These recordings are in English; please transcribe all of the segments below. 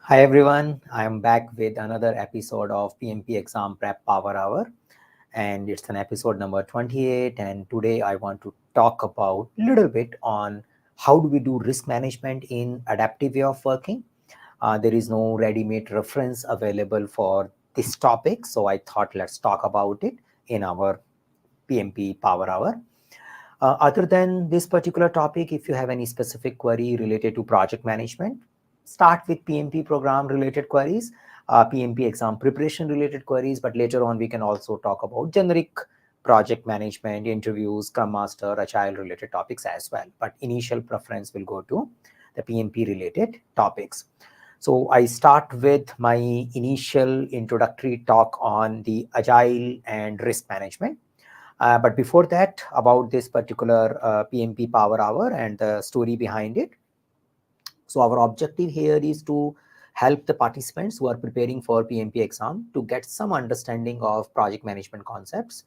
Hi everyone, I am back with another episode of PMP Exam Prep Power Hour, and it's an episode number 28. And today I want to talk about a little bit on how do we do risk management in adaptive way of working. There is no ready-made reference available for this topic, so I thought let's talk about it in our PMP Power Hour. Other than this particular topic, if you have any specific query related to project management, start with PMP program related queries, PMP exam preparation related queries, but later on we can also talk about generic project management, interviews, Scrum Master, Agile related topics as well. But initial preference will go to the PMP related topics. So I start with my initial introductory talk on the Agile and risk management. But before that, about this particular PMP Power Hour and the story behind it. So our objective here is to help the participants who are preparing for PMP exam to get some understanding of project management concepts,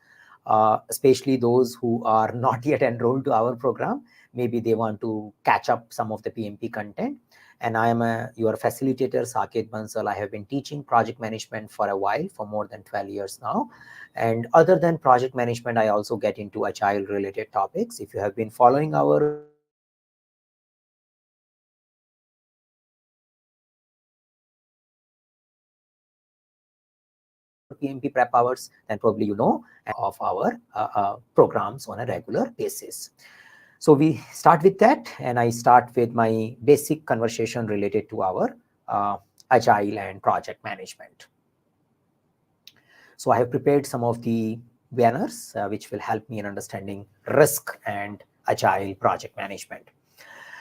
especially those who are not yet enrolled to our program. Maybe they want to catch up some of the PMP content. And I am your facilitator, Saket Bansal. I have been teaching project management for a while, for more than 12 years now. And other than project management, I also get into Agile related topics. If you have been following our PMP prep hours, then probably you know of our programs on a regular basis. So we start with that, and I start with my basic conversation related to our Agile and project management. So I have prepared some of the banners which will help me in understanding risk and Agile project management.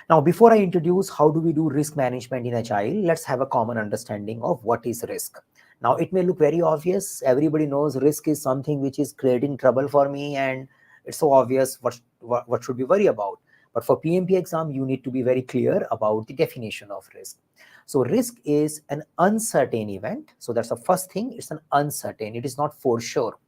Now, before I introduce how do we do risk management in Agile, let's have a common understanding of what is risk. Now, it may look very obvious. Everybody knows risk is something which is creating trouble for me, and it's so obvious what should we worry about. But for PMP exam, you need to be very clear about the definition of risk. So risk is an uncertain event. So that's the first thing. It's an uncertain. It is not for sure.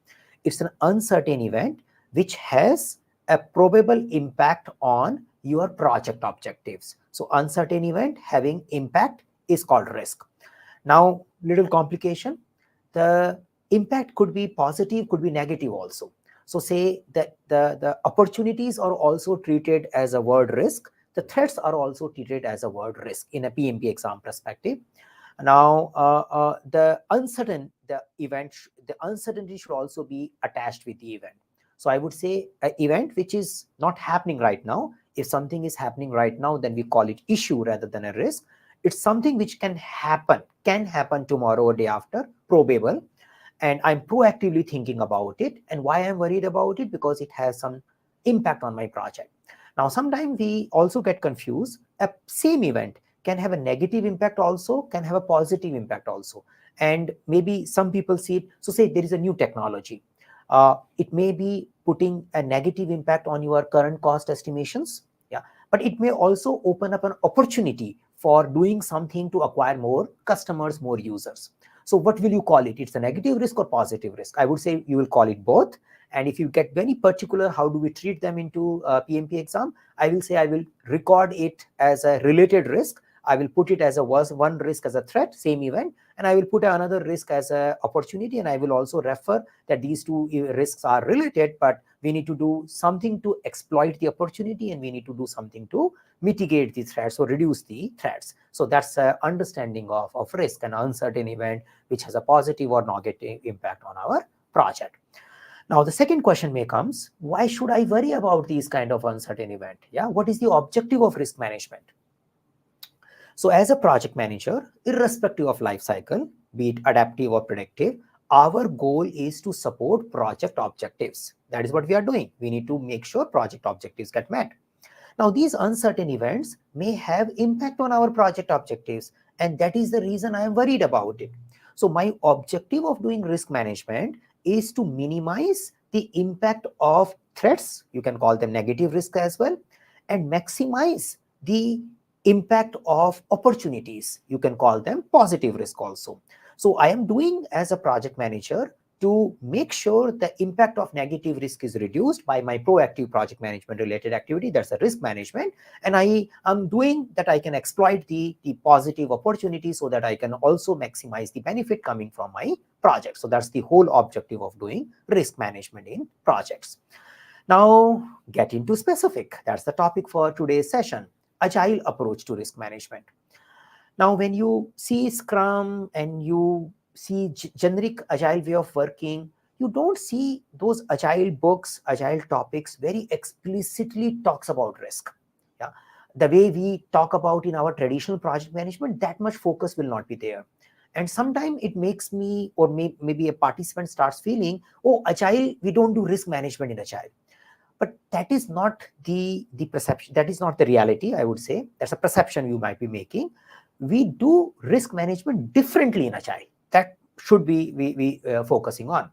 It's an uncertain event which has a probable impact on your project objectives. So uncertain event having impact is called risk. Now, little complication. The impact could be positive, could be negative also. So say that the opportunities are also treated as a word risk. The threats are also treated as a word risk in a PMP exam perspective. Now, the uncertainty should also be attached with the event. So I would say an event which is not happening right now. If something is happening right now, then we call it issue rather than a risk. It's something which can happen tomorrow or day after, probable. And I'm proactively thinking about it. And why I'm worried about it? Because it has some impact on my project. Now, sometimes we also get confused. A same event can have a negative impact also, can have a positive impact also. And maybe some people see it. So say there is a new technology. It may be putting a negative impact on your current cost estimations. Yeah, but it may also open up an opportunity for doing something to acquire more customers, more users. So what will you call it? It's a negative risk or positive risk? I would say you will call it both. And if you get very particular, how do we treat them into PMP exam? I will say I will record it as a related risk. I will put it as a one risk as a threat, same event, and I will put another risk as an opportunity. And I will also refer that these two risks are related, but we need to do something to exploit the opportunity, and we need to do something to mitigate the threats or reduce the threats. So that's an understanding of risk, an uncertain event which has a positive or negative impact on our project. Now, the second question may comes, why should I worry about these kind of uncertain event? Yeah, what is the objective of risk management? So as a project manager, irrespective of life cycle, be it adaptive or predictive, our goal is to support project objectives. That is what we are doing. We need to make sure project objectives get met. Now, these uncertain events may have impact on our project objectives, and that is the reason I am worried about it. So my objective of doing risk management is to minimize the impact of threats, you can call them negative risk as well, and maximize the impact of opportunities, you can call them positive risk also. So I am doing as a project manager to make sure the impact of negative risk is reduced by my proactive project management related activity. That's a risk management. And I am doing that, I can exploit the positive opportunity so that I can also maximize the benefit coming from my project. So that's the whole objective of doing risk management in projects. Now get into specific. That's the topic for today's session, agile approach to risk management. Now, when you see Scrum and you see generic agile way of working, you don't see those agile books, agile topics very explicitly talks about risk. Yeah, the way we talk about in our traditional project management, that much focus will not be there. And sometimes it makes me, or maybe a participant starts feeling, oh, agile, we don't do risk management in agile. But that is not the perception, that is not the reality, I would say. That's a perception you might be making. We do risk management differently in agile. That should be we focusing on.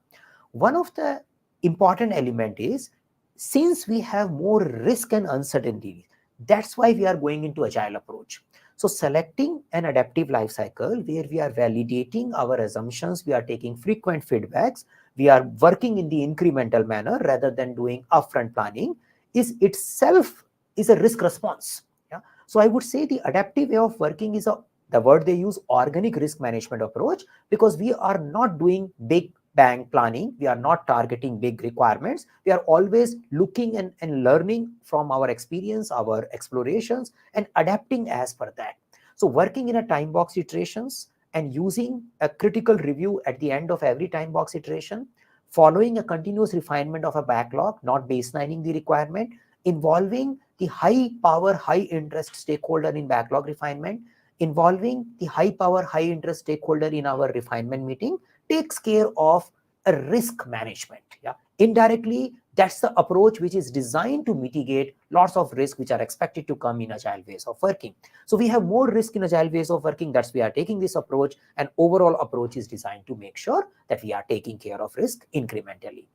One of the important element is, since we have more risk and uncertainty, that's why we are going into agile approach. So selecting an adaptive life cycle where we are validating our assumptions, we are taking frequent feedbacks, we are working in the incremental manner rather than doing upfront planning, is itself is a risk response. Yeah? So I would say the adaptive way of working is the word they use, organic risk management approach, because we are not doing big bang planning, we are not targeting big requirements, we are always looking and learning from our experience, our explorations, and adapting as per that. So working in a time box iterations and using a critical review at the end of every time box iteration, following a continuous refinement of a backlog, not baselining the requirement, involving the high power, high interest stakeholder in backlog refinement, involving the high power, high interest stakeholder in our refinement meeting, takes care of a risk management. Yeah, indirectly, that's the approach which is designed to mitigate lots of risk which are expected to come in agile ways of working. So we have more risk in agile ways of working. That's we are taking this approach, and overall approach is designed to make sure that we are taking care of risk incrementally.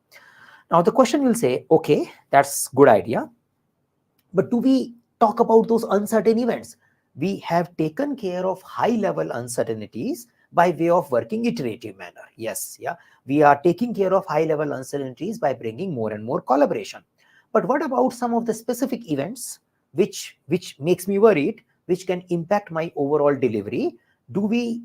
Now the question will say, okay, that's good idea, but do we talk about those uncertain events? We have taken care of high level uncertainties by way of working iterative manner. Yes, yeah, we are taking care of high level uncertainties by bringing more and more collaboration. But what about some of the specific events which makes me worried, which can impact my overall delivery? Do we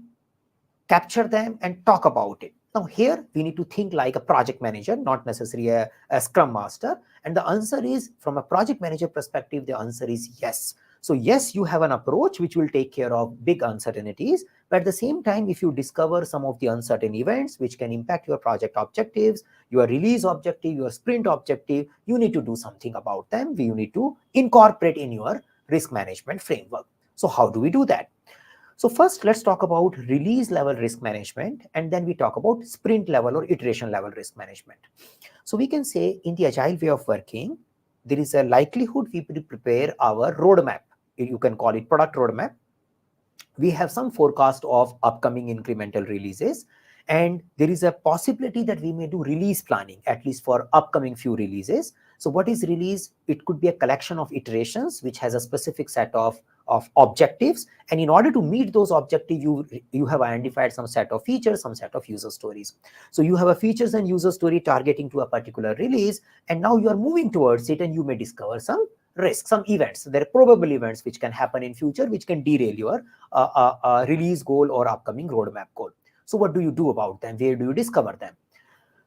capture them and talk about it? Now here we need to think like a project manager, not necessarily a scrum master. And the answer is, from a project manager perspective, the answer is yes. So yes, you have an approach which will take care of big uncertainties, but at the same time, if you discover some of the uncertain events which can impact your project objectives, your release objective, your sprint objective, you need to do something about them. You need to incorporate in your risk management framework. So how do we do that? So first, let's talk about release level risk management, and then we talk about sprint level or iteration level risk management. So we can say, in the agile way of working, there is a likelihood we prepare our roadmap. You can call it product roadmap. We have some forecast of upcoming incremental releases, and there is a possibility that we may do release planning, at least for upcoming few releases. So what is release? It could be a collection of iterations which has a specific set of objectives, and in order to meet those objectives, you have identified some set of features, some set of user stories. So you have a features and user story targeting to a particular release, and now you are moving towards it, and you may discover some risks, some events. There are probable events which can happen in future which can derail your release goal or upcoming roadmap goal. So what do you do about them? Where do you discover them?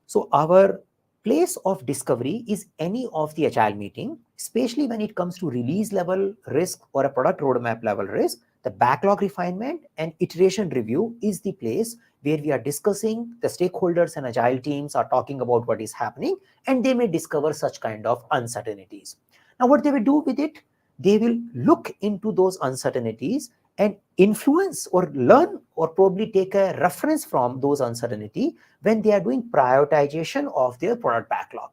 So our place of discovery is any of the agile meeting, especially when it comes to release level risk or a product roadmap level risk. The backlog refinement and iteration review is the place where we are discussing, the stakeholders and agile teams are talking about what is happening, and they may discover such kind of uncertainties. Now what they will do with it? They will look into those uncertainties and influence or learn or probably take a reference from those uncertainty when they are doing prioritization of their product backlog.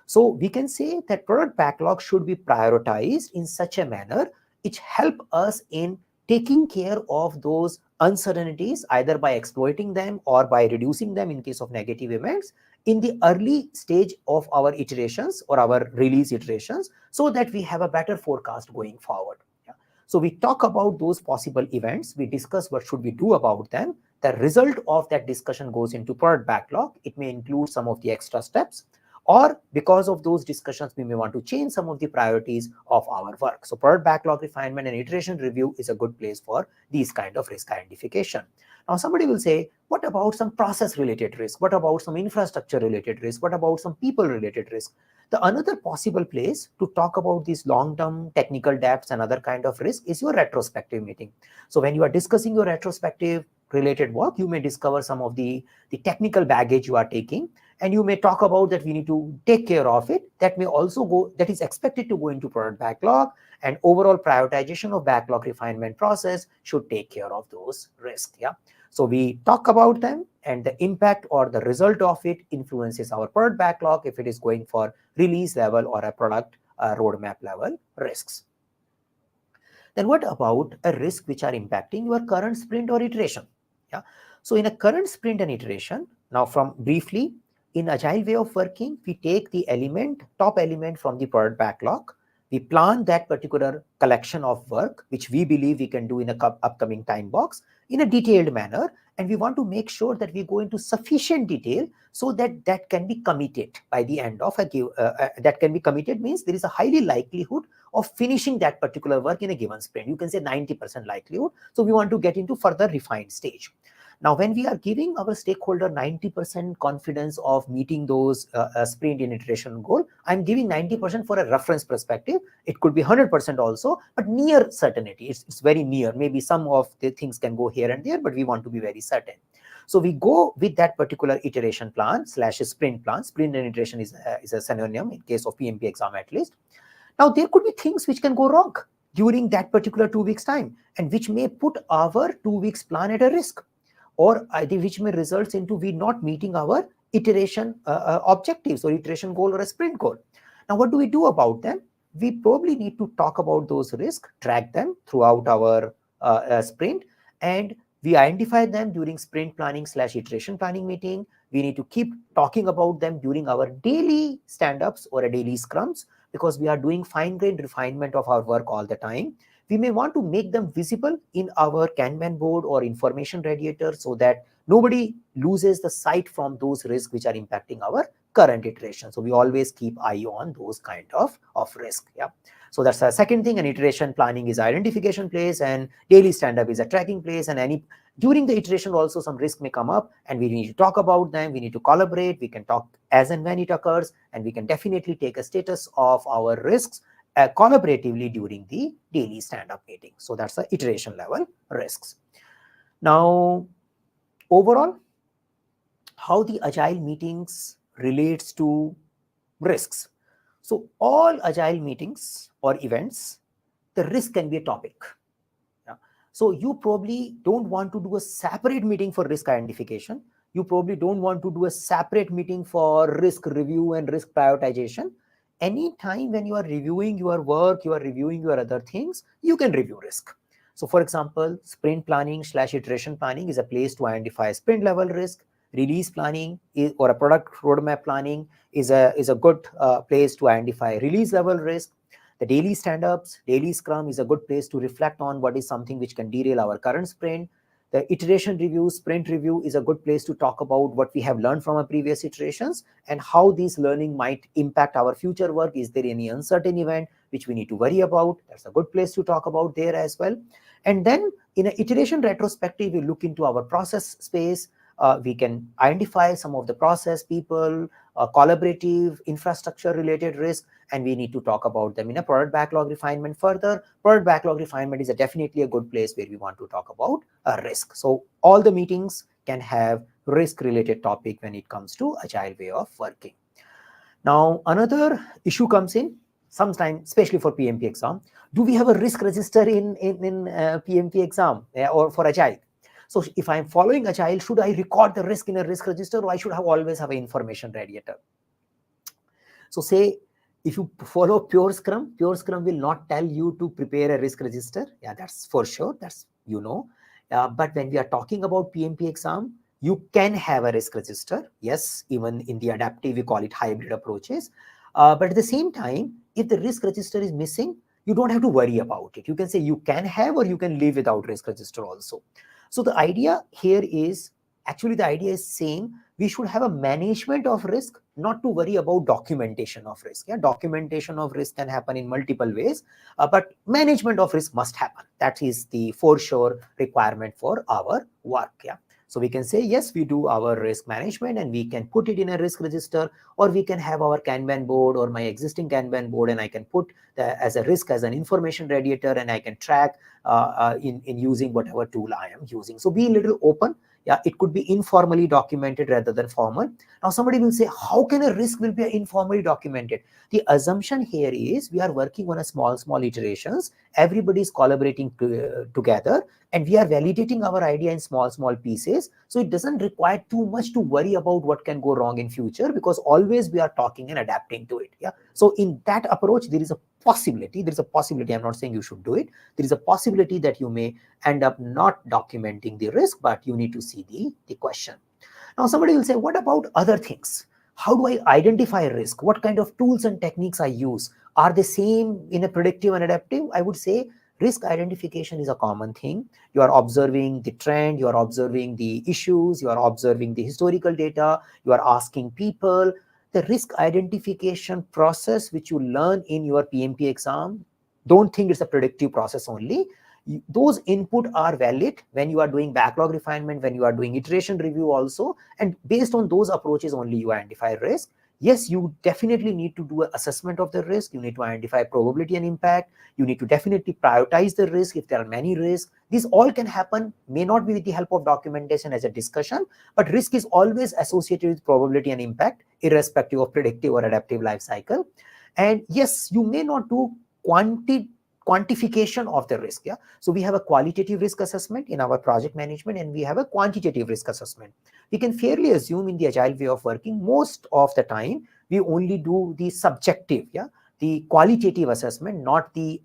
So we can say that product backlog should be prioritized in such a manner which help us in taking care of those uncertainties, either by exploiting them or by reducing them in case of negative events in the early stage of our iterations or our release iterations, so that we have a better forecast going forward. So we talk about those possible events, we discuss what should we do about them, the result of that discussion goes into product backlog. It may include some of the extra steps, or because of those discussions, we may want to change some of the priorities of our work. So product backlog refinement and iteration review is a good place for these kind of risk identification. Now somebody will say, what about some process related risk? What about some infrastructure related risk? What about some people related risk? The another possible place to talk about these long-term technical debts and other kind of risk is your retrospective meeting. So when you are discussing your retrospective related work, you may discover some of the technical baggage you are taking, and you may talk about that we need to take care of it. That may also go, that is expected to go into product backlog, and overall prioritization of backlog refinement process should take care of those risks. Yeah. So we talk about them, and the impact or the result of it influences our product backlog if it is going for release level or a product roadmap level risks. Then what about a risk which are impacting your current sprint or iteration? Yeah. So in a current sprint and iteration, now from briefly, in agile way of working, we take the top element from the product backlog. We plan that particular collection of work, which we believe we can do in a upcoming time box in a detailed manner. And we want to make sure that we go into sufficient detail so that that can be committed by the end of that can be committed means there is a highly likelihood of finishing that particular work in a given sprint. You can say 90% likelihood. So we want to get into further refined stage. Now, when we are giving our stakeholder 90% confidence of meeting those sprint and iteration goal, I'm giving 90% for a reference perspective. It could be 100% also, but near certainty. It's very near. Maybe some of the things can go here and there, but we want to be very certain. So we go with that particular iteration plan / sprint plan. Sprint and iteration is a synonym in case of PMP exam at least. Now, there could be things which can go wrong during that particular 2 weeks time, and which may put our 2 weeks plan at a risk, or which may result into we not meeting our iteration objectives or iteration goal or a sprint goal. Now, what do we do about them? We probably need to talk about those risks, track them throughout our sprint, and we identify them during sprint planning / iteration planning meeting. We need to keep talking about them during our daily stand-ups or a daily scrums, because we are doing fine-grained refinement of our work all the time. We may want to make them visible in our Kanban board or information radiator so that nobody loses the sight from those risks which are impacting our current iteration. So we always keep eye on those kind of risk. Yeah. So that's the second thing. And iteration planning is identification place, and daily stand-up is a tracking place. And during the iteration also some risk may come up, and we need to talk about them. We need to collaborate. We can talk as and when it occurs, and we can definitely take a status of our risks collaboratively during the daily stand-up meeting. So that's the iteration level risks. Now, overall, how the agile meetings relates to risks. So all agile meetings or events, the risk can be a topic. Yeah. So you probably don't want to do a separate meeting for risk identification. You probably don't want to do a separate meeting for risk review and risk prioritization. Anytime when you are reviewing your work, you are reviewing your other things, you can review risk. So for example, sprint planning / iteration planning is a place to identify sprint level risk. Release planning or a product roadmap planning is a good place to identify release level risk. The daily stand-ups, daily scrum is a good place to reflect on what is something which can derail our current sprint. The iteration review, sprint review is a good place to talk about what we have learned from our previous iterations and how these learning might impact our future work. Is there any uncertain event which we need to worry about? That's a good place to talk about there as well. And then in an iteration retrospective, we look into our process space. We can identify some of the process, people, collaborative, infrastructure related risk, and we need to talk about them in a product backlog refinement further. Product backlog refinement is definitely a good place where we want to talk about risk. So all the meetings can have risk related topic when it comes to agile way of working. Now, another issue comes in sometimes, especially for PMP exam. Do we have a risk register in PMP exam or for agile? So if I'm following agile, should I record the risk in a risk register, or I should always have an information radiator? So say if you follow pure scrum will not tell you to prepare a risk register. Yeah, that's for sure. That's, but when we are talking about PMP exam, you can have a risk register. Yes, even in the adaptive, we call it hybrid approaches. But at the same time, if the risk register is missing, you don't have to worry about it. You can say you can have, or you can live without risk register also. So the idea here is, actually the idea is same. We should have a management of risk, not to worry about documentation of risk. Yeah, documentation of risk can happen in multiple ways, but management of risk must happen. That is the for sure requirement for our work. Yeah. So we can say, yes, we do our risk management and we can put it in a risk register, or we can have our Kanban board or my existing Kanban board, and I can put as a risk as an information radiator, and I can track in using whatever tool I am using. So be a little open. Yeah, it could be informally documented rather than formal. Now somebody will say, how can a risk will be informally documented? The assumption here is we are working on a small iterations. Everybody is collaborating together, and we are validating our idea in small pieces. So it doesn't require too much to worry about what can go wrong in future, because always we are talking and adapting to it. Yeah. So in that approach, there is a possibility. I'm not saying you should do it. There is a possibility that you may end up not documenting the risk, but you need to see the question. Now somebody will say, what about other things? How do I identify risk? What kind of tools and techniques I use? Are they same in a predictive and adaptive? I would say risk identification is a common thing. You are observing the trend, you are observing the issues, you are observing the historical data, you are asking people. The risk identification process which you learn in your PMP exam, don't think it's a predictive process only. Those input are valid when you are doing backlog refinement, when you are doing iteration review also, and based on those approaches only you identify risk. Yes, you definitely need to do an assessment of the risk. You need to identify probability and impact. You need to definitely prioritize the risk if there are many risks. These all can happen, may not be with the help of documentation as a discussion, but risk is always associated with probability and impact, irrespective of predictive or adaptive life cycle. And yes, you may not do quantification of the risk. Yeah. So we have a qualitative risk assessment in our project management, and we have a quantitative risk assessment. We can fairly assume in the agile way of working, most of the time we only do the subjective, the qualitative assessment, not the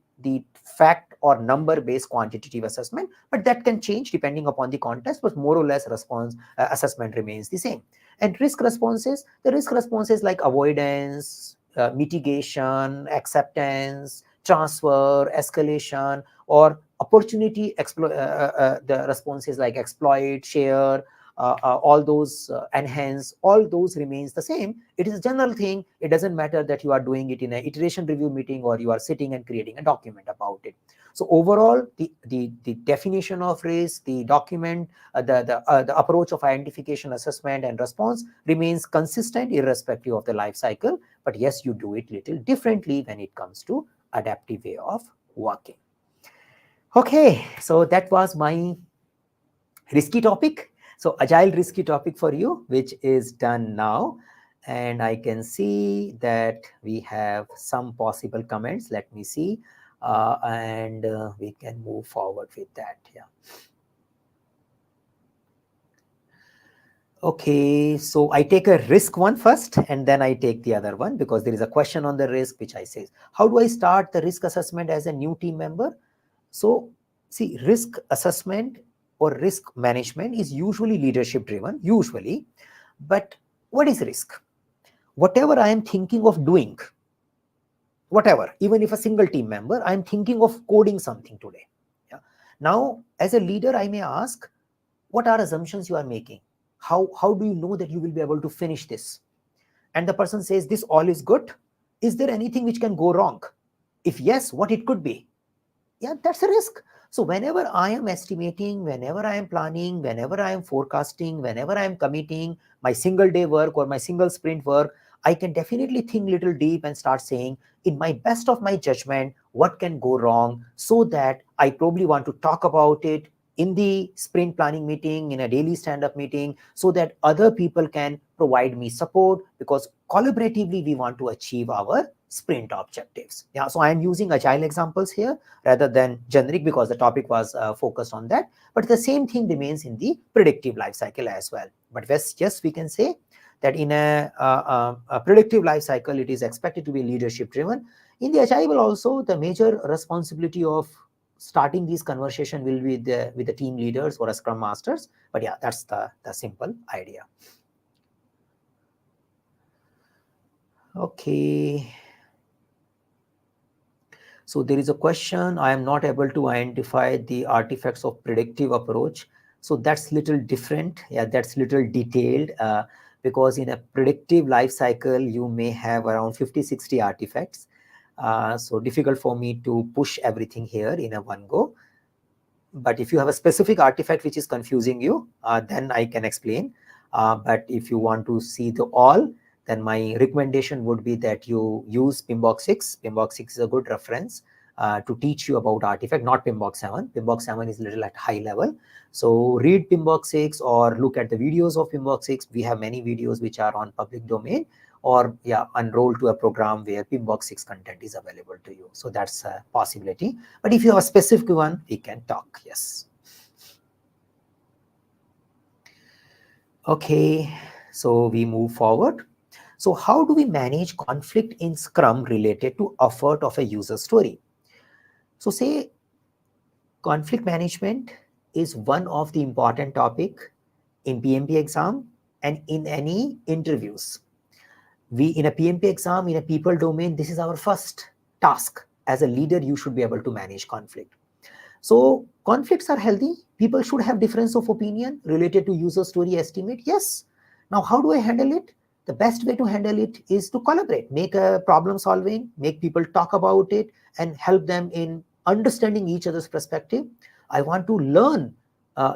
fact or number based quantitative assessment, but that can change depending upon the context, but more or less response assessment remains the same. And risk responses, the risk responses like avoidance, mitigation, acceptance, transfer, escalation, or opportunity the responses like exploit, share, all those enhance, all those remains the same. It is a general thing. It doesn't matter that you are doing it in an iteration review meeting or you are sitting and creating a document about it. So overall, the definition of risk, the document, the approach of identification, assessment, and response remains consistent irrespective of the life cycle. But yes, you do it little differently when it comes to adaptive way of working. Okay, so that was my risky topic. So agile risky topic for you, which is done now. And I can see that we have some possible comments. Let me see. And we can move forward with that. Yeah. Okay, so I take a risk one first and then I take the other one, because there is a question on the risk which I say, how do I start the risk assessment as a new team member? So see, risk assessment or risk management is usually leadership driven, usually. But what is risk? Whatever I am thinking of doing, whatever, even if a single team member, I'm thinking of coding something today. Yeah. Now, as a leader, I may ask, what are assumptions you are making? How do you know that you will be able to finish this? And the person says, this all is good. Is there anything which can go wrong? If yes, what it could be? Yeah, that's a risk. So whenever I am estimating, whenever I am planning, whenever I am forecasting, whenever I am committing my single day work or my single sprint work, I can definitely think little deep and start saying, in my best of my judgment, what can go wrong, so that I probably want to talk about it in the sprint planning meeting, in a daily stand-up meeting, so that other people can provide me support, because collaboratively we want to achieve our sprint objectives. Yeah, so I am using agile examples here rather than generic, because the topic was focused on that. But the same thing remains in the predictive life cycle as well. But yes, we can say that in a predictive life cycle, it is expected to be leadership driven. In the agile also, the major responsibility of starting these conversation will be with the team leaders or a scrum masters. But yeah, that's the simple idea. Okay. So there is a question, I am not able to identify the artifacts of predictive approach. So that's little different. Yeah, that's little detailed because in a predictive life cycle, you may have around 50, 60 artifacts. So difficult for me to push everything here in a one go. But if you have a specific artifact which is confusing you, then I can explain. But if you want to see the all, then my recommendation would be that you use PMBOK 6. PMBOK 6 is a good reference to teach you about artifact, not PMBOK 7. PMBOK 7 is a little at high level. So read PMBOK 6 or look at the videos of PMBOK 6. We have many videos which are on public domain, or yeah, enroll to a program where PMBOK 6 content is available to you. So that's a possibility. But if you have a specific one, we can talk. Yes. Okay, so we move forward. So how do we manage conflict in Scrum related to effort of a user story? So say conflict management is one of the important topic in PMP exam and in any interviews. We in a PMP exam, in a people domain, this is our first task. As a leader, you should be able to manage conflict. So conflicts are healthy. People should have difference of opinion related to user story estimate. Yes. Now, how do I handle it? The best way to handle it is to collaborate, make a problem solving, make people talk about it and help them in understanding each other's perspective. I want to learn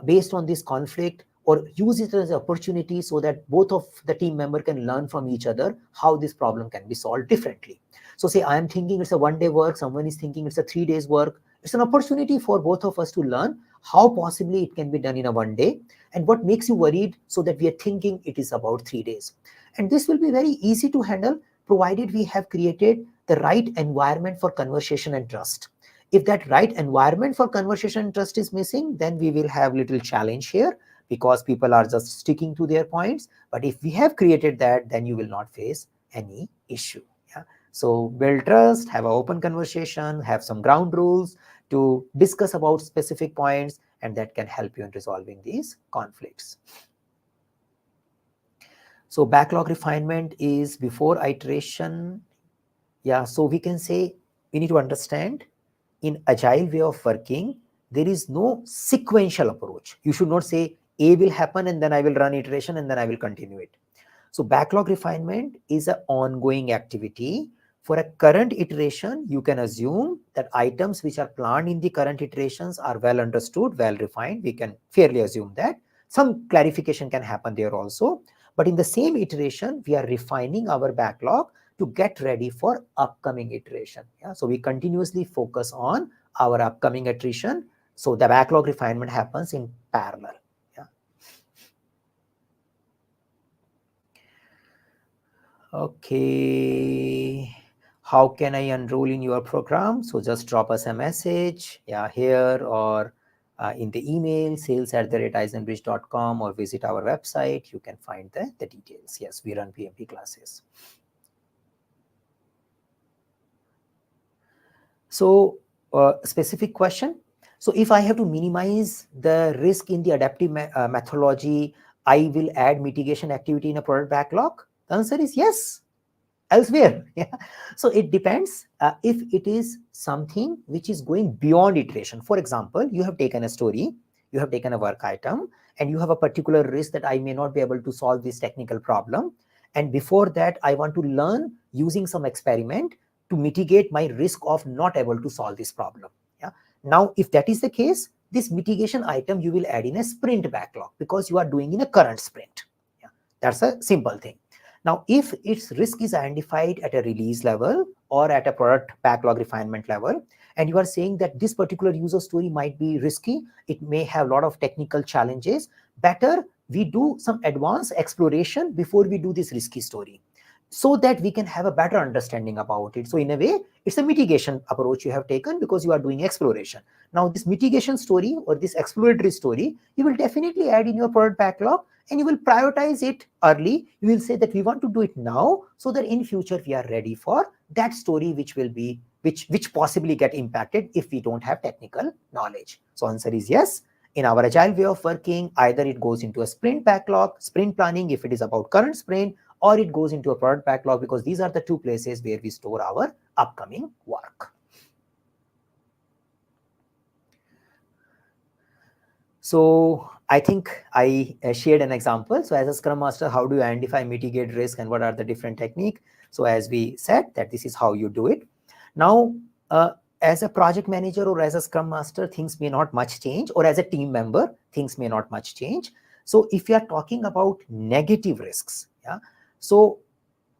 based on this conflict or use it as an opportunity so that both of the team member can learn from each other how this problem can be solved differently. So say I am thinking it's a 1 day work, someone is thinking it's a 3 days work. It's an opportunity for both of us to learn how possibly it can be done in a 1 day and what makes you worried so that we are thinking it is about 3 days. And this will be very easy to handle provided we have created the right environment for conversation and trust. If that right environment for conversation and trust is missing, then we will have little challenge here because people are just sticking to their points. But if we have created that, then you will not face any issue. Yeah. So build trust, have an open conversation, have some ground rules to discuss about specific points, and that can help you in resolving these conflicts. So backlog refinement is before iteration. Yeah, so we can say we need to understand in agile way of working, there is no sequential approach. You should not say A will happen and then I will run iteration and then I will continue it. So backlog refinement is an ongoing activity. For a current iteration, you can assume that items which are planned in the current iterations are well understood, well refined. We can fairly assume that. Some clarification can happen there also. But in the same iteration, we are refining our backlog to get ready for upcoming iteration. Yeah? So we continuously focus on our upcoming iteration. So the backlog refinement happens in parallel. Yeah. Okay. How can I enroll in your program? So just drop us a message, yeah, here or in the email sales@eisenbridge.com or visit our website. You can find the details. Yes, we run PMP classes. So specific question. So if I have to minimize the risk in the adaptive methodology, I will add mitigation activity in a product backlog. The answer is yes. Elsewhere. Yeah. So it depends if it is something which is going beyond iteration. For example, you have taken a story, you have taken a work item, and you have a particular risk that I may not be able to solve this technical problem. And before that, I want to learn using some experiment to mitigate my risk of not able to solve this problem. Yeah. Now, if that is the case, this mitigation item you will add in a sprint backlog because you are doing in a current sprint. Yeah. That's a simple thing. Now, if its risk is identified at a release level or at a product backlog refinement level, and you are saying that this particular user story might be risky, it may have a lot of technical challenges, better we do some advanced exploration before we do this risky story so that we can have a better understanding about it. So in a way, it's a mitigation approach you have taken because you are doing exploration. Now, this mitigation story or this exploratory story, you will definitely add in your product backlog and you will prioritize it early. You will say that we want to do it now so that in future we are ready for that story which will be, which possibly get impacted if we don't have technical knowledge. So answer is yes. In our agile way of working, either it goes into a sprint backlog, sprint planning if it is about current sprint, or it goes into a product backlog because these are the two places where we store our upcoming work. So I think I shared an example. So as a Scrum Master, how do you identify, mitigate risk, and what are the different techniques? So as we said that this is how you do it. Now, as a project manager or as a Scrum Master, things may not much change, or as a team member, things may not much change. So if you are talking about negative risks, yeah, so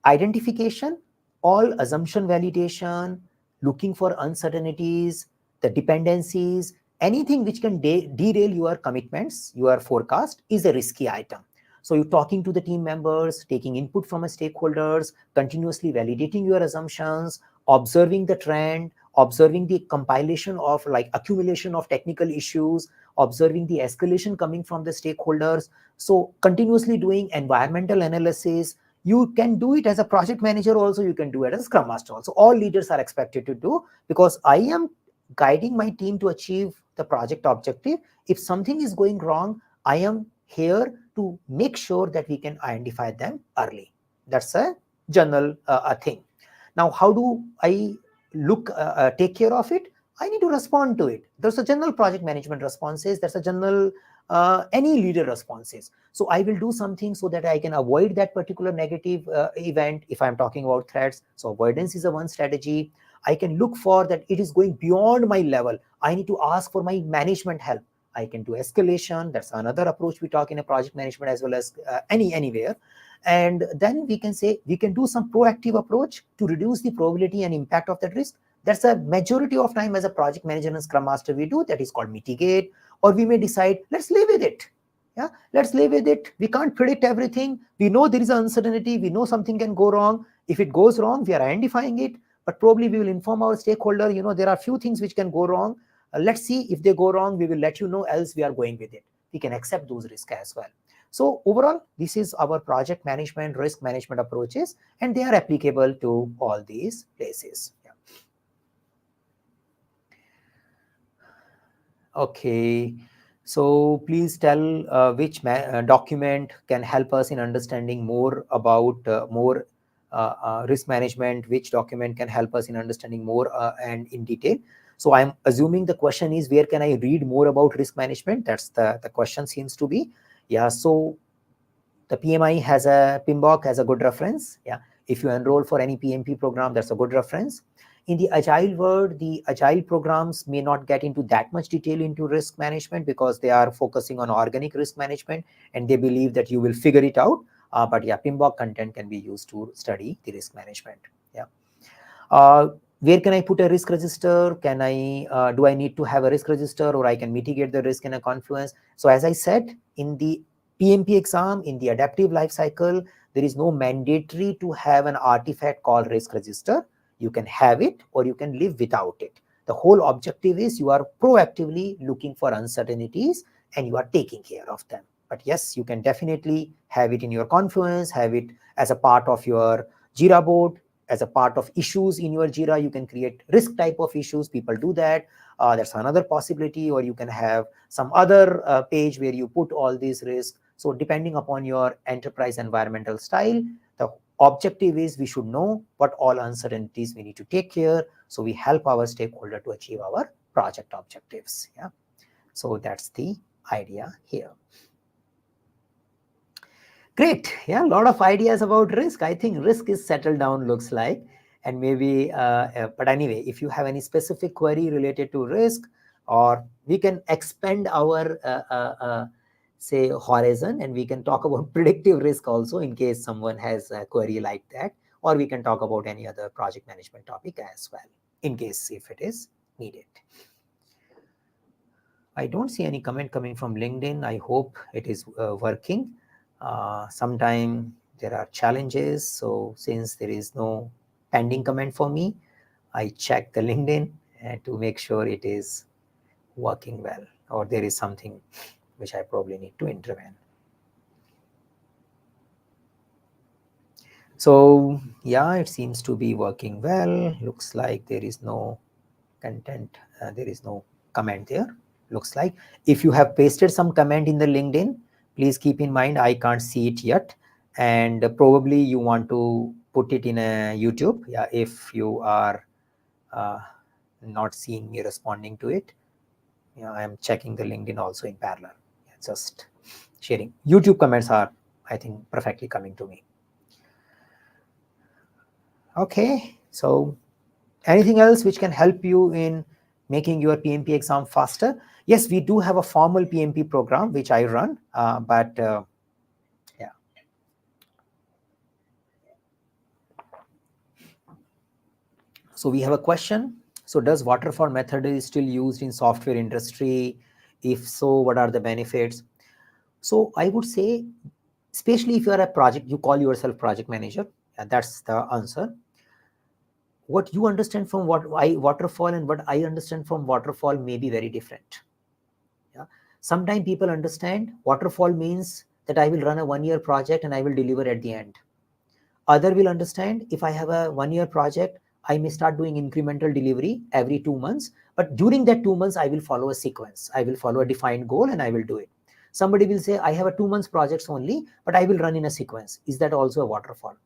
identification, all assumption validation, looking for uncertainties, the dependencies, anything which can derail your commitments, your forecast is a risky item. So you're talking to the team members, taking input from stakeholders, continuously validating your assumptions, observing the trend, observing the compilation of like accumulation of technical issues, observing the escalation coming from the stakeholders. So continuously doing environmental analysis. You can do it as a project manager also, you can do it as a Scrum Master also. All leaders are expected to do, because I am guiding my team to achieve the project objective. If something is going wrong, I am here to make sure that we can identify them early. That's a general thing. Now, how do I take care of it? I need to respond to it. There's a general project management responses. There's a general any leader responses. So I will do something so that I can avoid that particular negative event. If I'm talking about threats, so avoidance is a one strategy. I can look for that it is going beyond my level. I need to ask for my management help. I can do escalation. That's another approach we talk in a project management as well as anywhere. And then we can say we can do some proactive approach to reduce the probability and impact of that risk. That's a majority of time as a project manager and Scrum Master we do. That is called mitigate. Or we may decide, let's live with it. Yeah, let's live with it. We can't predict everything. We know there is an uncertainty. We know something can go wrong. If it goes wrong, we are identifying it. But probably we will inform our stakeholder, there are few things which can go wrong. Let's see if they go wrong, we will let you know, else we are going with it. We can accept those risks as well. So overall, this is our project management, risk management approaches, and they are applicable to all these places. Yeah. Okay. So please tell which document can help us in understanding more about more risk management, which document can help us in understanding more and in detail. So I'm assuming the question is, where can I read more about risk management? That's the question seems to be. Yeah, so the PMI has PMBOK has a good reference. Yeah, if you enroll for any PMP program, that's a good reference. In the Agile world, the Agile programs may not get into that much detail into risk management because they are focusing on organic risk management and they believe that you will figure it out. But yeah, PMBOK content can be used to study the risk management. Yeah. Where can I put a risk register? Do I need to have a risk register, or I can mitigate the risk in a Confluence? So as I said, in the PMP exam, in the adaptive life cycle, there is no mandatory to have an artifact called risk register. You can have it or you can live without it. The whole objective is you are proactively looking for uncertainties and you are taking care of them. But yes, you can definitely have it in your Confluence, have it as a part of your Jira board, as a part of issues in your Jira. You can create risk type of issues. People do that. That's another possibility. Or you can have some other page where you put all these risks. So depending upon your enterprise environmental style, the objective is we should know what all uncertainties we need to take care. So we help our stakeholder to achieve our project objectives. Yeah. So that's the idea here. Great. Yeah, a lot of ideas about risk. I think risk is settled down, looks like. And maybe, but anyway, if you have any specific query related to risk, or we can expand our, say, horizon, and we can talk about predictive risk also in case someone has a query like that, or we can talk about any other project management topic as well, in case if it is needed. I don't see any comment coming from LinkedIn. I hope it is working. Sometime there are challenges. So since there is no pending comment for me, I check the LinkedIn to make sure it is working well, or there is something which I probably need to intervene. So yeah, it seems to be working well. Looks like there is no content. There is no comment there. Looks like if you have pasted some comment in the LinkedIn, please keep in mind I can't see it yet, and probably you want to put it in a YouTube. Yeah, if you are not seeing me responding to it. Yeah, I am checking the LinkedIn also in parallel. Yeah, Just sharing. YouTube comments are, I think, perfectly coming to me. Okay, so anything else which can help you in making your PMP exam faster? Yes, we do have a formal PMP program which I run, but yeah. So we have a question. So does waterfall method is still used in software industry? If so, what are the benefits? So I would say, especially if you are a project, you call yourself project manager, and that's the answer. What you understand from waterfall and what I understand from waterfall may be very different. Yeah. Sometimes people understand waterfall means that I will run a 1-year project and I will deliver at the end. Other will understand if I have a 1-year project, I may start doing incremental delivery every 2 months, but during that 2 months, I will follow a sequence. I will follow a defined goal and I will do it. Somebody will say, I have a 2 months projects only, but I will run in a sequence. Is that also a waterfall?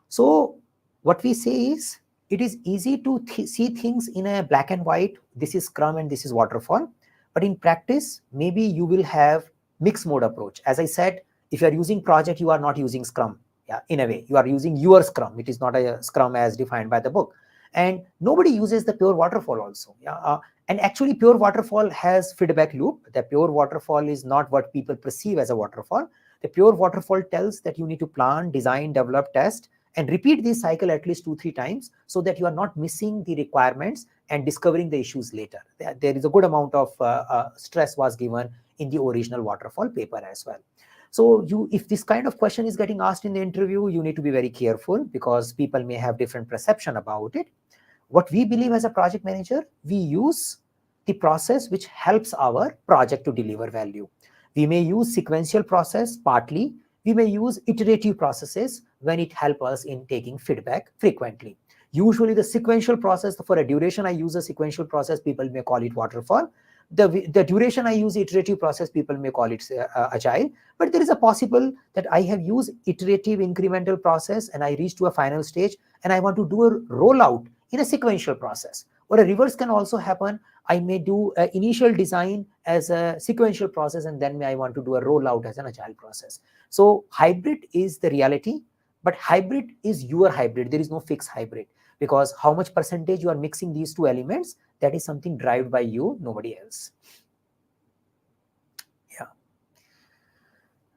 So what we say is, it is easy to see things in a black and white. This is Scrum and this is waterfall. But in practice, maybe you will have mixed mode approach. As I said, if you are using project, you are not using Scrum. Yeah, in a way, you are using your Scrum. It is not a Scrum as defined by the book. And nobody uses the pure waterfall also. Yeah, and actually, pure waterfall has feedback loop. The pure waterfall is not what people perceive as a waterfall. The pure waterfall tells that you need to plan, design, develop, test, and repeat this cycle at least 2-3 times so that you are not missing the requirements and discovering the issues later. There is a good amount of stress was given in the original waterfall paper as well. So if this kind of question is getting asked in the interview, you need to be very careful because people may have different perception about it. What we believe as a project manager, we use the process which helps our project to deliver value. We may use sequential process partly. We may use iterative processes when it helps us in taking feedback frequently. Usually the sequential process, for a duration I use a sequential process, people may call it waterfall. The duration I use iterative process, people may call it agile. But there is a possible that I have used iterative incremental process and I reach to a final stage and I want to do a rollout in a sequential process. Or a reverse can also happen. I may do an initial design as a sequential process and then I want to do a rollout as an agile process. So hybrid is the reality, but hybrid is your hybrid. There is no fixed hybrid because how much percentage you are mixing these two elements, that is something driven by you, nobody else. Yeah.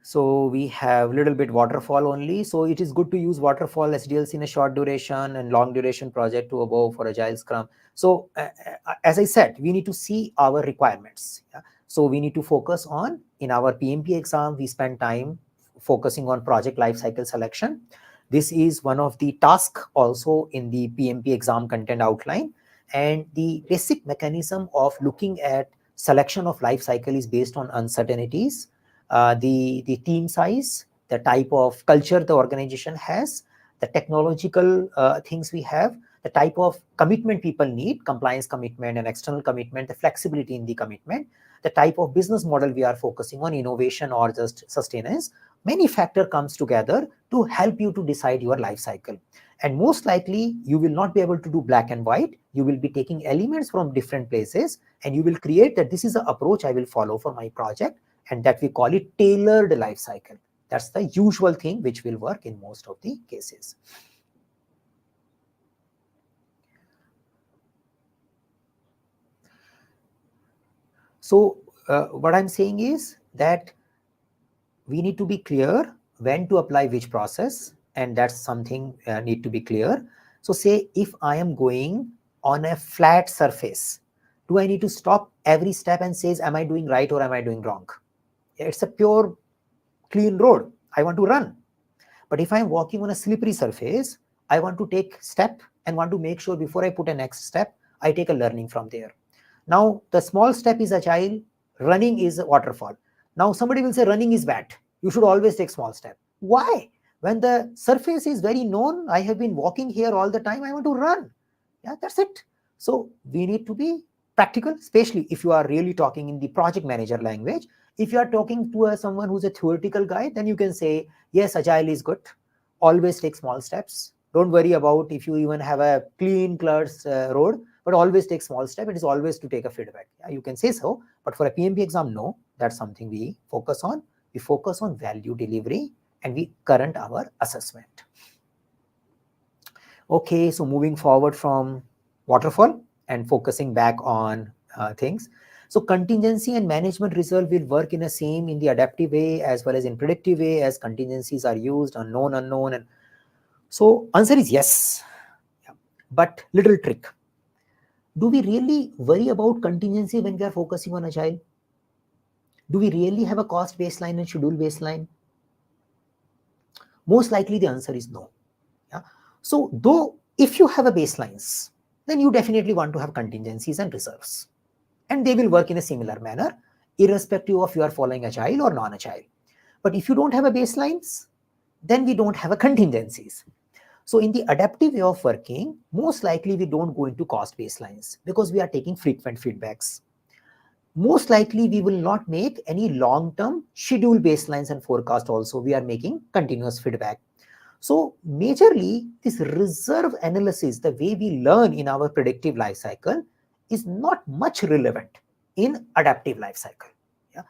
So we have little bit waterfall only. So it is good to use waterfall SDLC in a short duration and long duration project to above for agile Scrum. So as I said, we need to see our requirements. Yeah? So we need to focus on, in our PMP exam, we spend time focusing on project lifecycle selection. This is one of the tasks also in the PMP exam content outline. And the basic mechanism of looking at selection of life cycle is based on uncertainties, the team size, the type of culture the organization has, the technological things we have, the type of commitment people need, compliance commitment and external commitment, the flexibility in the commitment, the type of business model we are focusing on, innovation or just sustenance. Many factors comes together to help you to decide your life cycle. And most likely, you will not be able to do black and white. You will be taking elements from different places and you will create that this is the approach I will follow for my project, and that we call it tailored life cycle. That's the usual thing which will work in most of the cases. So what I'm saying is that we need to be clear when to apply which process, and that's something need to be clear. So say if I am going on a flat surface, do I need to stop every step and says, am I doing right or am I doing wrong? It's a pure clean road. I want to run. But if I'm walking on a slippery surface, I want to take step and want to make sure before I put a next step, I take a learning from there. Now, the small step is agile, running is waterfall. Now, somebody will say running is bad. You should always take small step. Why? When the surface is very known, I have been walking here all the time, I want to run. Yeah, that's it. So we need to be practical, especially if you are really talking in the project manager language. If you are talking to someone who's a theoretical guy, then you can say, yes, agile is good. Always take small steps. Don't worry about if you even have a clean road, but always take small step. It is always to take a feedback. Yeah, you can say so, but for a PMP exam, no, That's something we focus on. We focus on value delivery and we current our assessment. Okay, so moving forward from waterfall and focusing back on things. So contingency and management reserve will work in the same in the adaptive way as well as in predictive way, as contingencies are used on known, unknown. And so answer is yes, but little trick. Do we really worry about contingency when we are focusing on agile? Do we really have a cost baseline and schedule baseline? Most likely the answer is no. Yeah. So though if you have a baselines, then you definitely want to have contingencies and reserves. And they will work in a similar manner, irrespective of you are following agile or non-agile. But if you don't have a baselines, then we don't have a contingencies. So in the adaptive way of working, most likely we don't go into cost baselines because we are taking frequent feedbacks. Most likely we will not make any long-term schedule baselines and forecast also. We are making continuous feedback. So majorly this reserve analysis, the way we learn in our predictive life cycle, is not much relevant in adaptive life cycle. Yeah.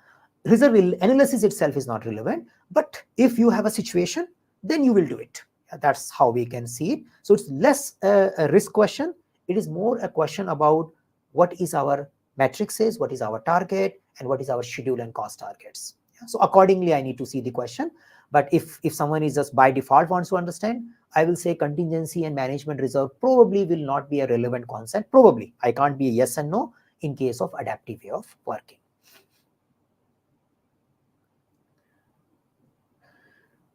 Reserve analysis itself is not relevant, but if you have a situation, then you will do it. Yeah, that's how we can see it. So it's less a risk question. It is more a question about what is our metric says, what is our target, and what is our schedule and cost targets. Yeah. So accordingly, I need to see the question. But if someone is just by default wants to understand, I will say contingency and management reserve probably will not be a relevant concept. Probably. I can't be a yes and no in case of adaptive way of working.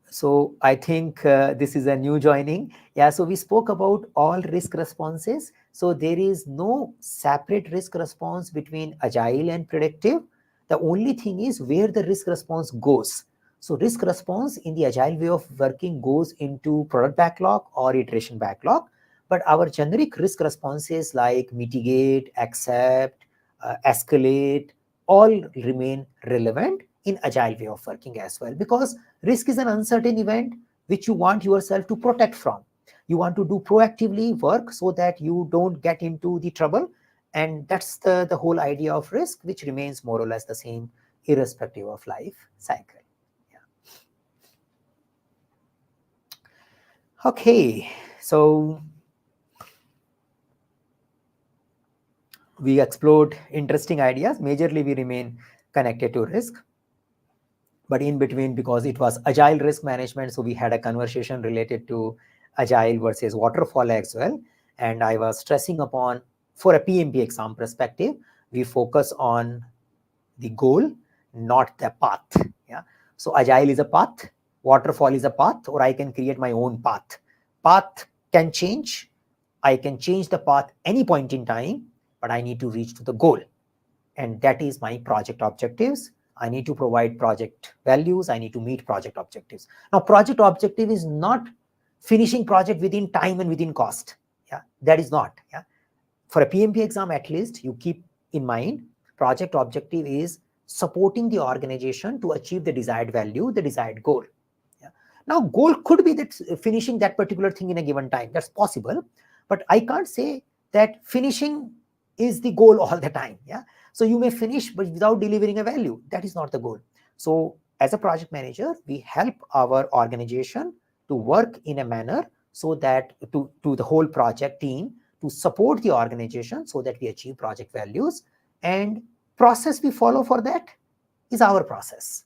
So I think this is a new joining. Yeah, so we spoke about all risk responses. So there is no separate risk response between agile and predictive. The only thing is where the risk response goes. So risk response in the agile way of working goes into product backlog or iteration backlog. But our generic risk responses like mitigate, accept, escalate, all remain relevant in agile way of working as well, because risk is an uncertain event which you want yourself to protect from. You want to do proactively work so that you don't get into the trouble, and that's the whole idea of risk, which remains more or less the same irrespective of life cycle. Yeah. Okay, so we explored interesting ideas. Majorly we remain connected to risk. But in between, because it was agile risk management, so we had a conversation related to agile versus waterfall as well. And I was stressing upon, for a PMP exam perspective, we focus on the goal, not the path. Yeah. So agile is a path, waterfall is a path, or I can create my own path. Path can change. I can change the path any point in time, but I need to reach to the goal. And that is my project objectives. I need to provide project values. I need to meet project objectives. Now, project objective is not finishing project within time and within cost. Yeah, that is not. Yeah, for a PMP exam, at least you keep in mind project objective is supporting the organization to achieve the desired value, the desired goal. Yeah. Now, goal could be that finishing that particular thing in a given time. That's possible, but I can't say that finishing is the goal all the time. Yeah. So you may finish, but without delivering a value. That is not the goal. So as a project manager, we help our organization to work in a manner so that to the whole project team to support the organization so that we achieve project values. And process we follow for that is our process.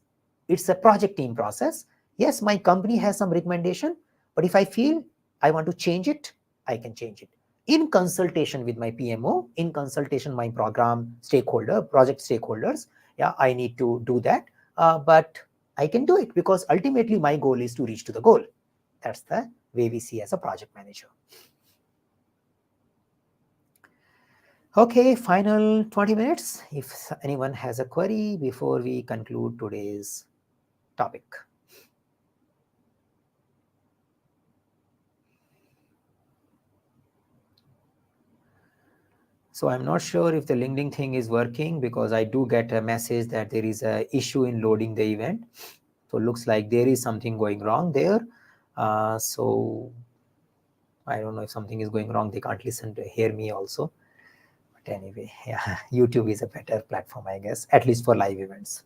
It's a project team process. Yes, my company has some recommendation, but if I feel I want to change it, I can change it. In consultation with my PMO, in consultation my program stakeholder, project stakeholders, yeah, I need to do that. But I can do it because ultimately my goal is to reach to the goal. That's the way we see as a project manager. Okay, final 20 minutes. If anyone has a query before we conclude today's topic. So I'm not sure if the LinkedIn thing is working because I do get a message that there is an issue in loading the event. So it looks like there is something going wrong there. So I don't know if something is going wrong. They can't listen to hear me also. But anyway, yeah, YouTube is a better platform, I guess, at least for live events.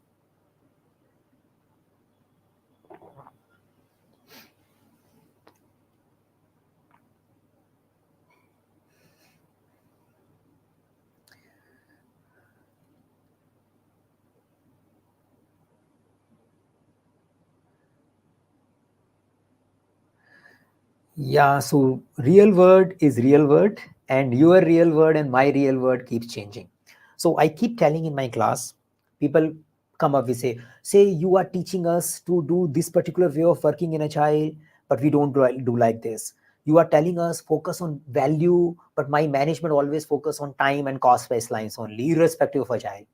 Yeah, so real world is real world, and your real world and my real world keeps changing. So I keep telling in my class, people come up with say you are teaching us to do this particular way of working in Agile, but we don't do like this. You are telling us focus on value, but my management always focus on time and cost baselines only, irrespective of Agile.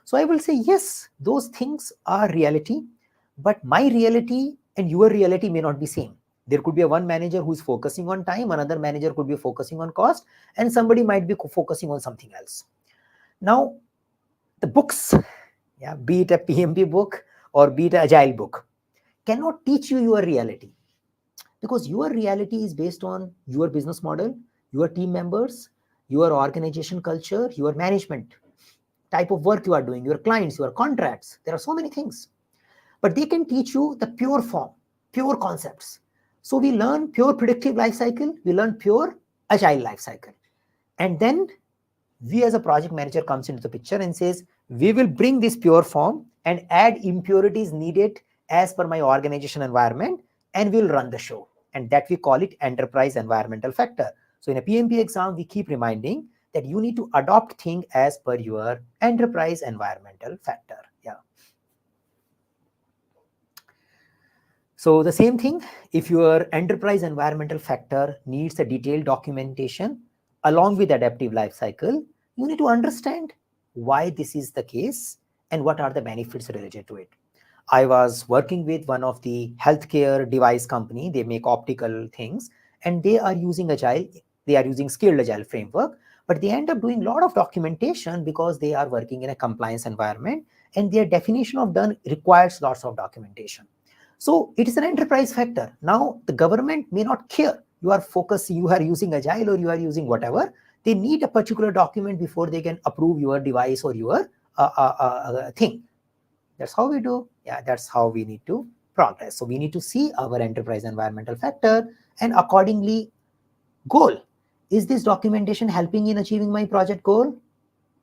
So I will say, yes, those things are reality, but my reality and your reality may not be same. There could be a one manager who's focusing on time, another manager could be focusing on cost, and somebody might be focusing on something else. Now, the books, yeah, be it a PMP book or be it an Agile book, cannot teach you your reality, because your reality is based on your business model, your team members, your organization culture, your management type of work you are doing, your clients, your contracts. There are so many things, but they can teach you the pure form, pure concepts. So we learn pure predictive life cycle, we learn pure agile life cycle, and then we as a project manager comes into the picture and says, we will bring this pure form and add impurities needed as per my organization environment, and we'll run the show. And that we call it enterprise environmental factor. So in a PMP exam, we keep reminding that you need to adopt thing as per your enterprise environmental factor. Yeah. So the same thing, if your enterprise environmental factor needs a detailed documentation along with adaptive life cycle, you need to understand why this is the case and what are the benefits related to it. I was working with one of the healthcare device company. They make optical things, and they are using Agile. They are using skilled Agile framework, but they end up doing a lot of documentation because they are working in a compliance environment, and their definition of done requires lots of documentation. So it is an enterprise factor. Now the government may not care. You are focused, you are using Agile or you are using whatever. They need a particular document before they can approve your device or your thing. That's how we do. Yeah, that's how we need to progress. So we need to see our enterprise environmental factor and accordingly goal. Is this documentation helping in achieving my project goal?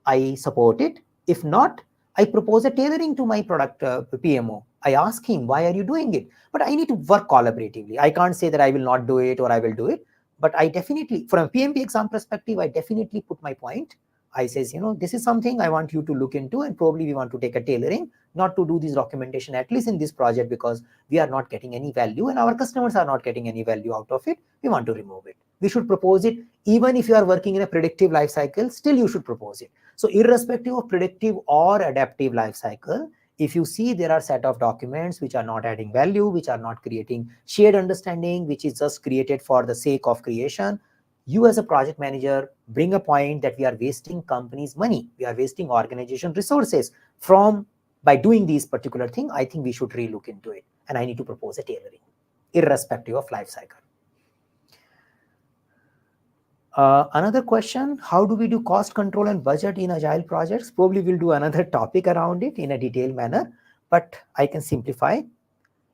I support it. If not, I propose a tailoring to my product PMO. I ask him, why are you doing it? But I need to work collaboratively. I can't say that I will not do it or I will do it. But I definitely, from a PMP exam perspective, I definitely put my point. I says, this is something I want you to look into, and probably we want to take a tailoring, not to do this documentation, at least in this project, because we are not getting any value and our customers are not getting any value out of it. We want to remove it. We should propose it. Even if you are working in a predictive life cycle, still you should propose it. So irrespective of predictive or adaptive life cycle, if you see there are set of documents which are not adding value, which are not creating shared understanding, which is just created for the sake of creation, you as a project manager bring a point that we are wasting companies' money, we are wasting organization resources from by doing these particular thing. I think we should relook into it, and I need to propose a tailoring, irrespective of life cycle. Another question, how do we do cost control and budget in Agile projects? Probably we'll do another topic around it in a detailed manner, but I can simplify.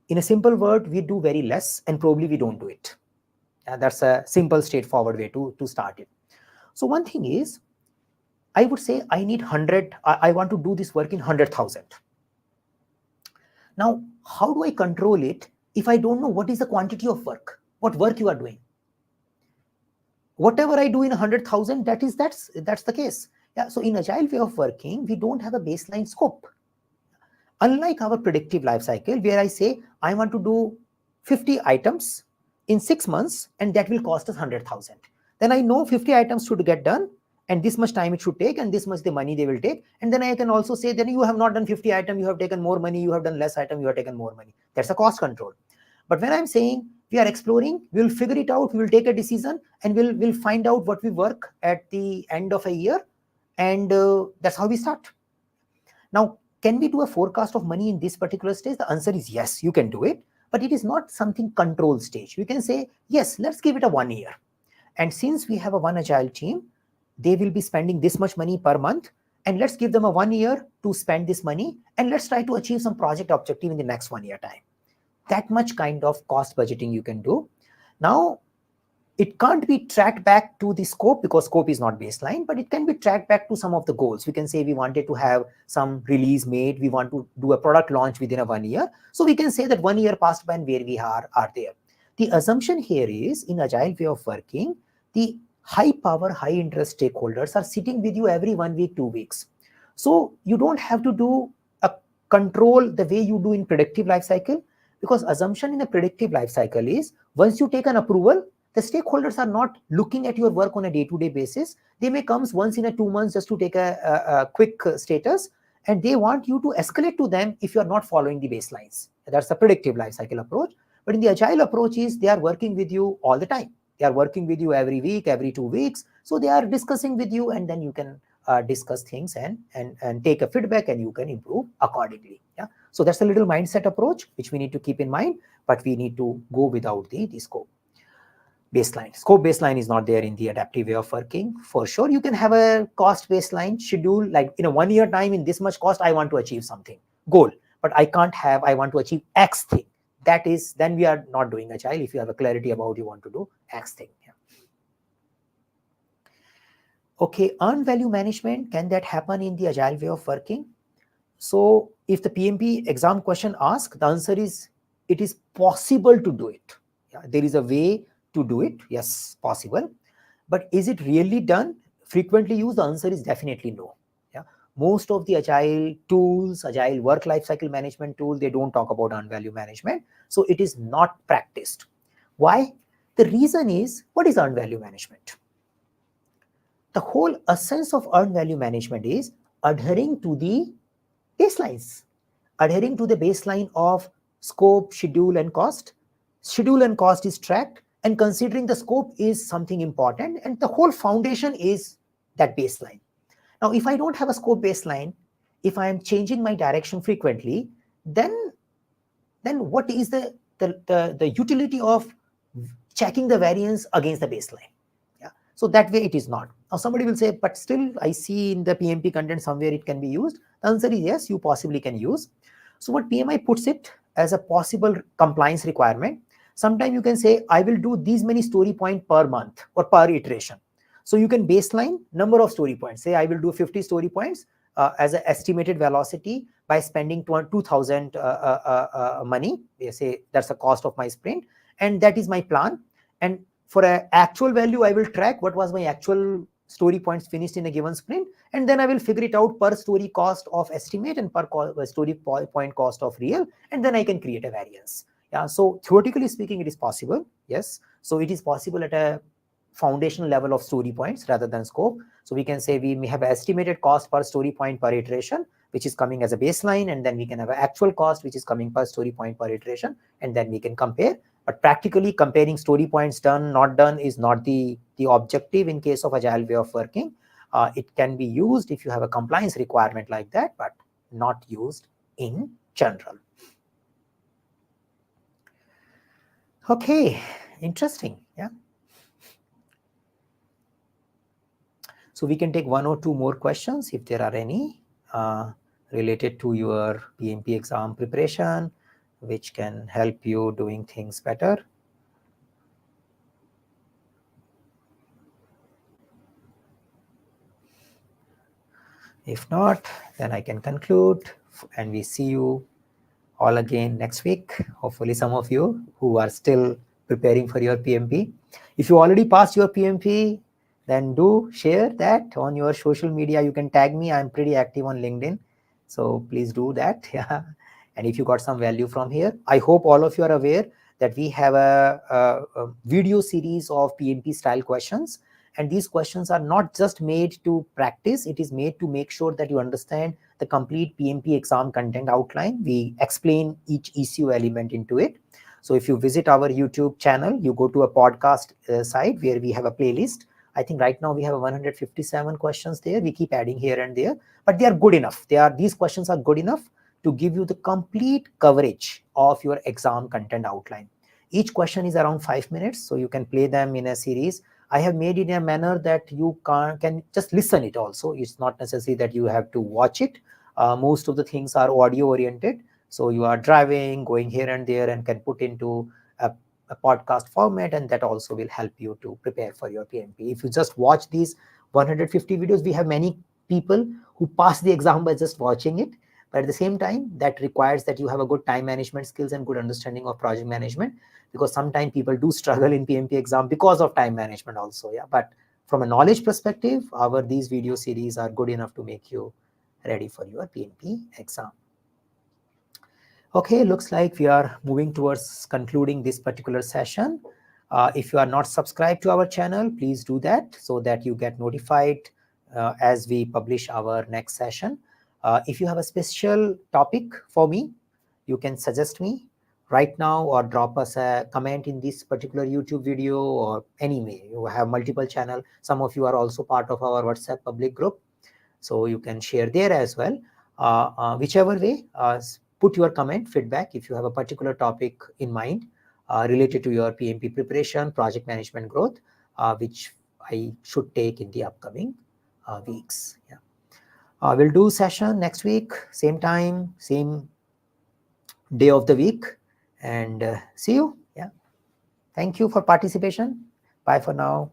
In a simple word, we do very less and probably we don't do it. That's a simple, straightforward way to start it. So one thing is, I would say I need 100, I want to do this work in 100,000. Now, how do I control it if I don't know what is the quantity of work, what work you are doing? Whatever I do in 100,000, that's the case. Yeah. So in Agile way of working, we don't have a baseline scope. Unlike our predictive life cycle, where I say I want to do 50 items in 6 months, and that will cost us 100,000. Then I know 50 items should get done, and this much time it should take, and this much the money they will take. And then I can also say that you have not done 50 items, you have taken more money, you have done less items, you have taken more money. That's a cost control. But when I'm saying we are exploring, we'll figure it out, we will take a decision, and we'll find out what we work at the end of a year, and that's how we start. Now, can we do a forecast of money in this particular stage? The answer is yes, you can do it, but it is not something control stage. You can say, yes, let's give it a 1 year. And since we have a one Agile team, they will be spending this much money per month, and let's give them a 1 year to spend this money, and let's try to achieve some project objective in the next 1 year time. That much kind of cost budgeting you can do. Now, it can't be tracked back to the scope because scope is not baseline, but it can be tracked back to some of the goals. We can say we wanted to have some release made, we want to do a product launch within a 1 year. So we can say that 1 year passed by and where we are there. The assumption here is, in agile way of working, the high power, high interest stakeholders are sitting with you every 1 week, 2 weeks. So you don't have to do a control the way you do in predictive life cycle, because assumption in a predictive life cycle is once you take an approval, the stakeholders are not looking at your work on a day-to-day basis. They may come once in a 2 months just to take a quick status, and they want you to escalate to them if you are not following the baselines. That's the predictive life cycle approach. But in the agile approach is they are working with you all the time. They are working with you every week, every 2 weeks. So they are discussing with you, and then you can discuss things and take a feedback, and you can improve accordingly. Yeah. So that's a little mindset approach which we need to keep in mind, but we need to go without the scope baseline. Scope baseline is not there in the adaptive way of working. For sure, you can have a cost baseline schedule, like in a 1 year time, in this much cost, I want to achieve something goal, but I can't have, I want to achieve X thing. That is, then we are not doing agile. If you have a clarity about you want to do X thing. Yeah. Okay, earned value management, can that happen in the agile way of working? So if the PMP exam question asks, the answer is it is possible to do it. Yeah, there is a way to do it. Yes, possible. But is it really done? Frequently used? The answer is definitely no. Yeah. Most of the agile tools, agile work lifecycle management tool, they don't talk about earned value management. So it is not practiced. Why? The reason is, what is earned value management? The whole essence of earned value management is adhering to the baselines, adhering to the baseline of scope, schedule, and cost. Schedule and cost is tracked, and considering the scope is something important, and the whole foundation is that baseline. Now, if I don't have a scope baseline, if I am changing my direction frequently, then what is the utility of checking the variance against the baseline? Yeah. So that way it is not. Now somebody will say, but still I see in the PMP content somewhere it can be used. The answer is yes, you possibly can use. So what PMI puts it as a possible compliance requirement. Sometimes you can say, I will do these many story points per month or per iteration. So you can baseline number of story points. Say I will do 50 story points as an estimated velocity by spending 2,000 money. They say that's the cost of my sprint, and that is my plan. And for an actual value, I will track what was my actual story points finished in a given sprint, and then I will figure it out per story cost of estimate and per story point cost of real, and then I can create a variance. Yeah, so theoretically speaking, it is possible. Yes, so it is possible at a foundational level of story points rather than scope. So we can say we may have an estimated cost per story point per iteration, which is coming as a baseline, and then we can have an actual cost which is coming per story point per iteration, and then we can compare. But practically comparing story points done, not done is not the objective in case of agile way of working. It can be used if you have a compliance requirement like that, but not used in general. Okay, interesting. Yeah. So we can take 1 or 2 more questions if there are any related to your PMP exam preparation, which can help you doing things better. If not, then I can conclude, and we see you all again next week. Hopefully some of you who are still preparing for your PMP. If you already passed your PMP, then do share that on your social media. You can tag me. I'm pretty active on LinkedIn. So please do that. Yeah. And if you got some value from here, I hope all of you are aware that we have a video series of PMP style questions. And these questions are not just made to practice. It is made to make sure that you understand the complete PMP exam content outline. We explain each ECU element into it. So if you visit our YouTube channel, you go to a podcast site where we have a playlist. I think right now we have 157 questions there. We keep adding here and there, but they are good enough. These questions are good enough to give you the complete coverage of your exam content outline. Each question is around 5 minutes, so you can play them in a series. I have made it in a manner that you can just listen it also. It's not necessary that you have to watch it. Most of the things are audio oriented. So you are driving, going here and there, and can put into a podcast format, and that also will help you to prepare for your PMP. If you just watch these 150 videos, we have many people who pass the exam by just watching it. But at the same time, that requires that you have a good time management skills and good understanding of project management, because sometimes people do struggle in PMP exam because of time management also. Yeah, but from a knowledge perspective, these video series are good enough to make you ready for your PMP exam. Okay, looks like we are moving towards concluding this particular session. If you are not subscribed to our channel, please do that so that you get notified as we publish our next session. If you have a special topic for me, you can suggest me right now or drop us a comment in this particular YouTube video, or anyway, you have multiple channels. Some of you are also part of our WhatsApp public group, so you can share there as well. Whichever way, put your comment, feedback if you have a particular topic in mind related to your PMP preparation, project management growth, which I should take in the upcoming weeks. Yeah. We'll do session next week, same time, same day of the week, and see you. Yeah. Thank you for participation. Bye for now.